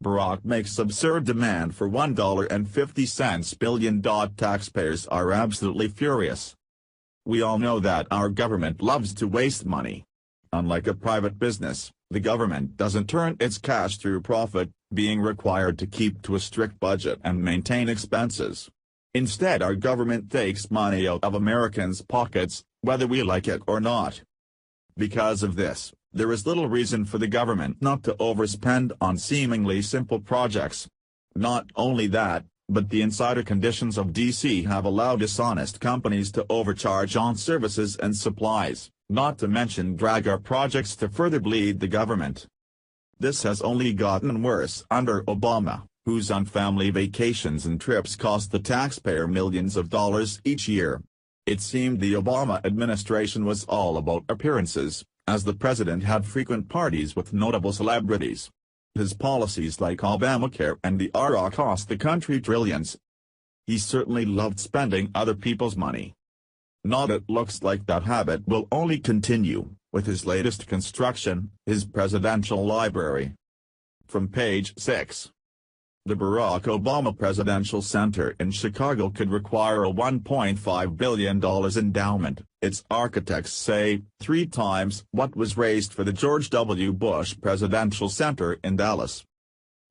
Barack makes absurd demand for $1.50 billion. Taxpayers are absolutely furious. We all know that our government loves to waste money. Unlike a private business, the government doesn't earn its cash through profit, being required to keep to a strict budget and maintain expenses. Instead, our government takes money out of Americans' pockets, whether we like it or not. Because of this, there is little reason for the government not to overspend on seemingly simple projects. Not only that, but the insider conditions of DC have allowed dishonest companies to overcharge on services and supplies, not to mention drag our projects to further bleed the government. This has only gotten worse under Obama, whose on-family vacations and trips cost the taxpayer millions of dollars each year. It seemed the Obama administration was all about appearances, as the president had frequent parties with notable celebrities. His policies like Obamacare and the IRA cost the country trillions. He certainly loved spending other people's money. Now it looks like that habit will only continue, with his latest construction, his presidential library. From page 6. The Barack Obama Presidential Center in Chicago could require a $1.5 billion endowment, its architects say, 3 times what was raised for the George W. Bush Presidential Center in Dallas.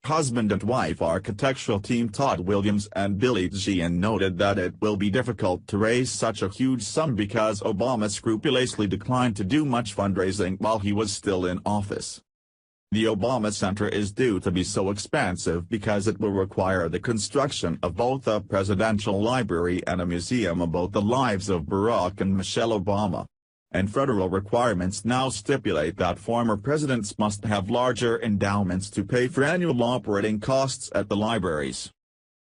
Husband and wife architectural team Todd Williams and Billy Jean noted that it will be difficult to raise such a huge sum because Obama scrupulously declined to do much fundraising while he was still in office. The Obama Center is due to be so expensive because it will require the construction of both a presidential library and a museum about the lives of Barack and Michelle Obama. And federal requirements now stipulate that former presidents must have larger endowments to pay for annual operating costs at the libraries.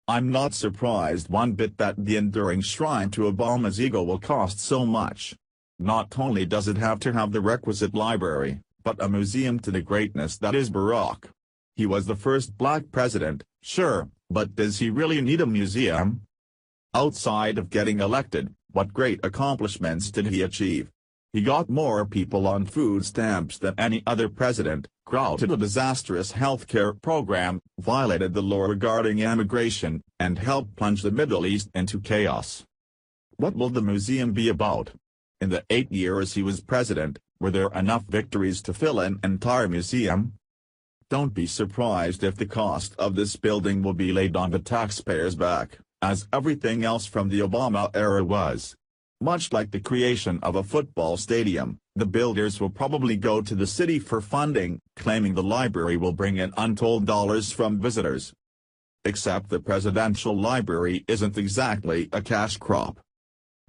I'm not surprised one bit that the enduring shrine to Obama's ego will cost so much. Not only does it have to have the requisite library, but a museum to the greatness that is Barack. He was the first black president, sure, but does he really need a museum? Outside of getting elected, what great accomplishments did he achieve? He got more people on food stamps than any other president, crowded a disastrous healthcare program, violated the law regarding immigration, and helped plunge the Middle East into chaos. What will the museum be about? In the 8 years he was president, were there enough victories to fill an entire museum? Don't be surprised if the cost of this building will be laid on the taxpayers' back, as everything else from the Obama era was. Much like the creation of a football stadium, the builders will probably go to the city for funding, claiming the library will bring in untold dollars from visitors. Except the presidential library isn't exactly a cash crop.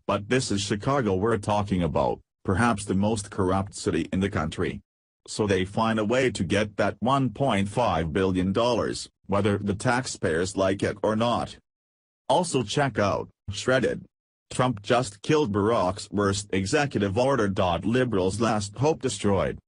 But this is Chicago we're talking about, perhaps the most corrupt city in the country. So they find a way to get that $1.5 billion, whether the taxpayers like it or not. Also check out, Shredded. Trump just killed Barack's worst executive order. Liberals' last hope destroyed.